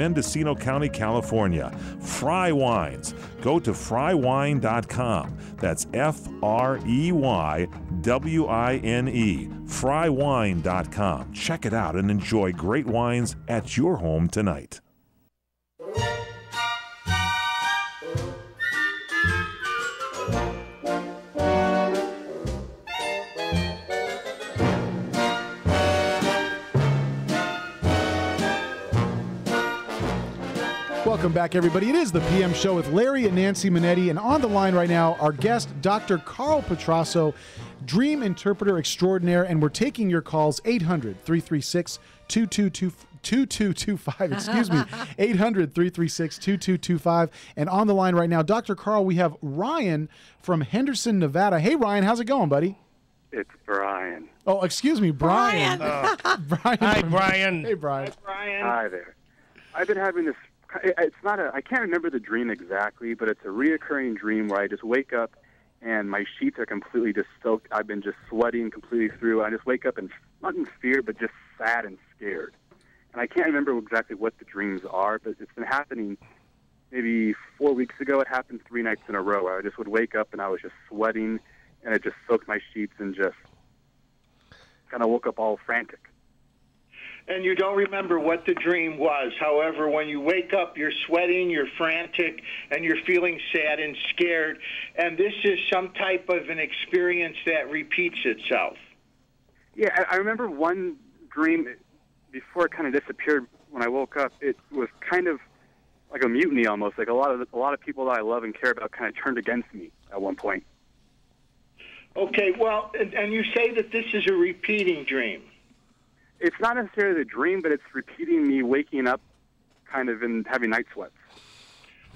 Mendocino County, California. Fry Wines. Go to frywine.com. That's FREYWINE. Frywine.com. Check it out and enjoy great wines at your home tonight. Welcome back, everybody. It is the PM Show with Larry and Nancy Manetti. And on the line right now, our guest, Dr. Carl Petrasso, dream interpreter extraordinaire. And we're taking your calls, 800-336-2225. Excuse me, 800-336-2225. And on the line right now, Dr. Carl, we have Ryan from Henderson, Nevada. Hey, Ryan, how's it going, buddy? It's Brian. Oh, excuse me, Brian. Brian. Brian. Hi, Brian. Hey, Brian. Hi, Brian. Hi there. I've been having this. It's not I can't remember the dream exactly, but it's a reoccurring dream where I just wake up and my sheets are completely just soaked. I've been just sweating completely through. I just wake up and not in fear, but just sad and scared. And I can't remember exactly what the dreams are, but it's been happening maybe 4 weeks ago. It happened 3 nights in a row where I just would wake up and I was just sweating and it just soaked my sheets and just kind of woke up all frantic. And you don't remember what the dream was. However, when you wake up, you're sweating, you're frantic, and you're feeling sad and scared. And this is some type of an experience that repeats itself. Yeah, I remember one dream before it kind of disappeared when I woke up. It was kind of like a mutiny almost. Like a lot of people that I love and care about kind of turned against me at one point. Okay, well, and you say that this is a repeating dream. It's not necessarily the dream, but it's repeating me waking up kind of and having night sweats.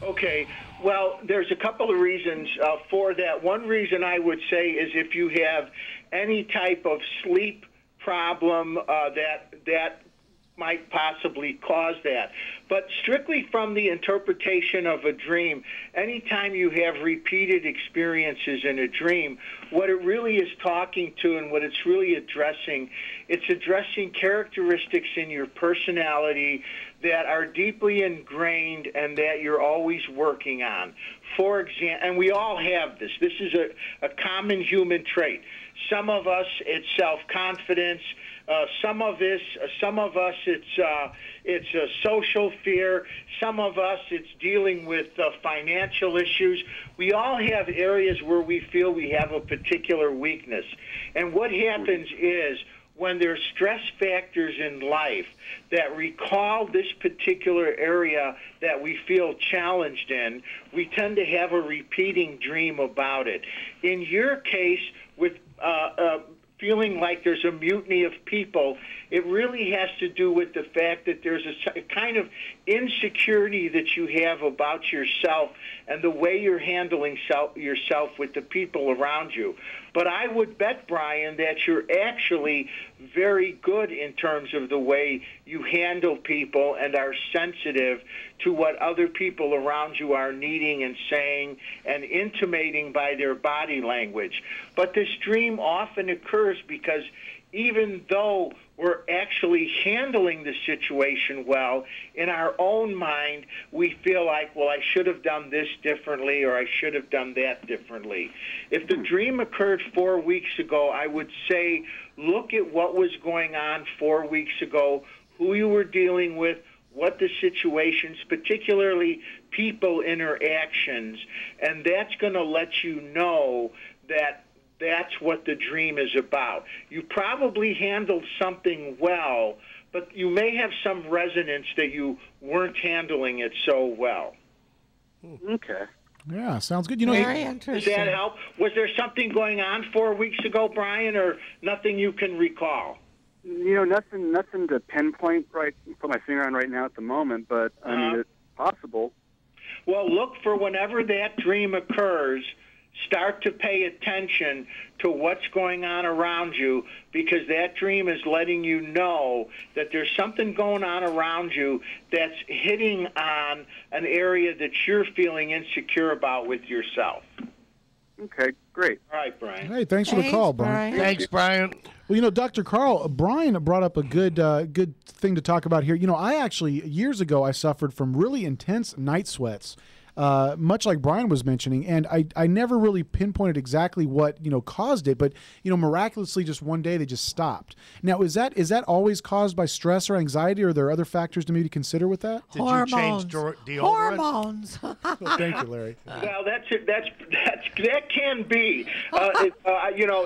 Okay, well, there's a couple of reasons for that. One reason I would say is if you have any type of sleep problem that might possibly cause that. But strictly from the interpretation of a dream, anytime you have repeated experiences in a dream, what it really is talking to and what it's really addressing, it's addressing characteristics in your personality that are deeply ingrained and that you're always working on. For example, and we all have this. This is a common human trait. Some of us, it's self-confidence. Some of us, it's a social fear. Some of us, it's dealing with financial issues. We all have areas where we feel we have a particular weakness. And what happens is when there's stress factors in life that recall this particular area that we feel challenged in, we tend to have a repeating dream about it. In your case, with feeling like there's a mutiny of people, it really has to do with the fact that there's a kind of insecurity that you have about yourself and the way you're handling yourself with the people around you. But I would bet, Brian, that you're actually very good in terms of the way you handle people and are sensitive to what other people around you are needing and saying and intimating by their body language. But this dream often occurs because even though we're actually handling the situation well, in our own mind, we feel like, well, I should have done this differently or I should have done that differently. If the dream occurred 4 weeks ago, I would say look at what was going on 4 weeks ago, who you were dealing with, what the situations, particularly people interactions, and that's going to let you know that that's what the dream is about. You probably handled something well, but you may have some resonance that you weren't handling it so well. Okay. Yeah, sounds good. You know, Very interesting. Does that help? Was there something going on 4 weeks ago, Brian, or nothing you can recall? You know, nothing to pinpoint put my finger on right now at the moment, but I mean, it's possible. Well, look for whenever that dream occurs, start to pay attention to what's going on around you, because that dream is letting you know that there's something going on around you that's hitting on an area that you're feeling insecure about with yourself. Okay, great. All right, Brian. Hey, thanks for the call, Brian. Thanks, Brian. Well, Dr. Carl, Brian brought up a good thing to talk about here. I actually, years ago, I suffered from really intense night sweats, much like Brian was mentioning, and I never really pinpointed exactly what, caused it, but, miraculously just one day they just stopped. Now, is that always caused by stress or anxiety, or are there other factors to maybe consider with that? Did you change deodorant? Hormones. Well, thank you, Larry. Well, that can be.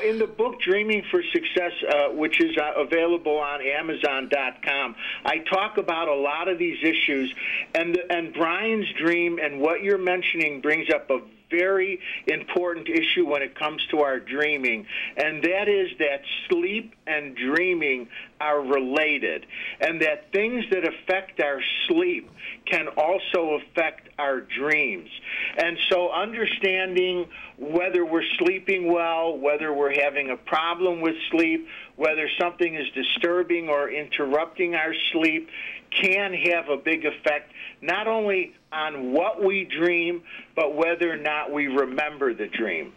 In the book Dreaming for Success, which is available on Amazon.com, I talk about a lot of these issues, and Brian's dream and what you're mentioning brings up a very important issue when it comes to our dreaming, and that is that sleep and dreaming are related, and that things that affect our sleep can also affect our dreams. And so understanding whether we're sleeping well, whether we're having a problem with sleep, whether something is disturbing or interrupting our sleep can have a big effect, not only on what we dream, but whether or not we remember the dream.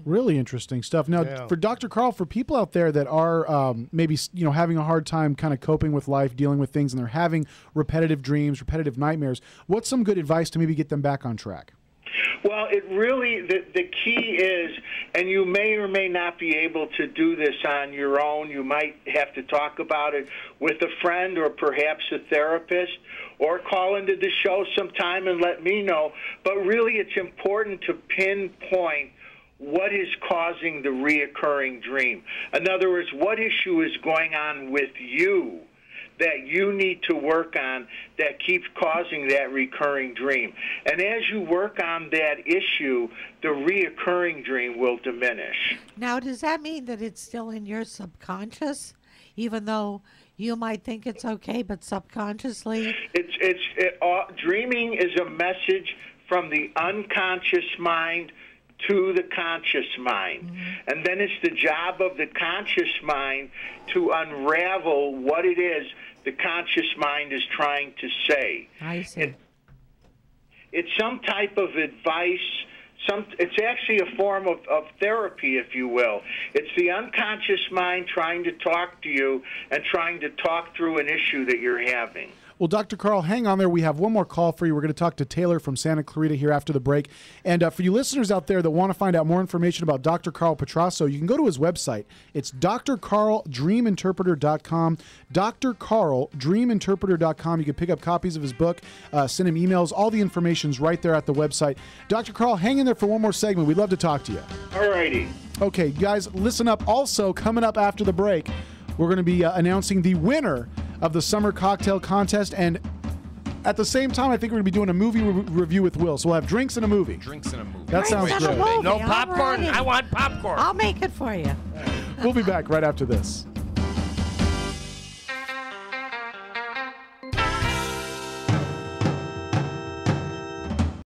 Really interesting stuff. Now, for Dr. Carl, for people out there that are maybe having a hard time kind of coping with life, dealing with things, and they're having repetitive dreams, repetitive nightmares, what's some good advice to maybe get them back on track? Well, it really, the key is, and you may or may not be able to do this on your own. You might have to talk about it with a friend or perhaps a therapist, or call into the show sometime and let me know. But really, it's important to pinpoint what is causing the reoccurring dream. In other words, what issue is going on with you that you need to work on that keeps causing that recurring dream. And as you work on that issue, the reoccurring dream will diminish. Now, does that mean that it's still in your subconscious, even though you might think it's okay, but subconsciously? Dreaming is a message from the unconscious mind to the conscious mind. Mm-hmm. And then it's the job of the conscious mind to unravel what it is the conscious mind is trying to say. I see. It's some type of advice. It's actually a form of therapy, if you will. It's the unconscious mind trying to talk to you and trying to talk through an issue that you're having. Well, Dr. Carl, hang on there. We have one more call for you. We're going to talk to Taylor from Santa Clarita here after the break. And for you listeners out there that want to find out more information about Dr. Carl Petrasso, you can go to his website. It's drcarldreaminterpreter.com, drcarldreaminterpreter.com. You can pick up copies of his book, send him emails. All the information's right there at the website. Dr. Carl, hang in there for one more segment. We'd love to talk to you. All righty. Okay, guys, listen up. Also, coming up after the break, we're going to be announcing the winner of the Summer Cocktail Contest, and at the same time, I think we're going to be doing a movie review with Will. So we'll have drinks and a movie. Drinks and a movie. That sounds good. Movie. No popcorn? I want popcorn. I'll make it for you. We'll be back right after this.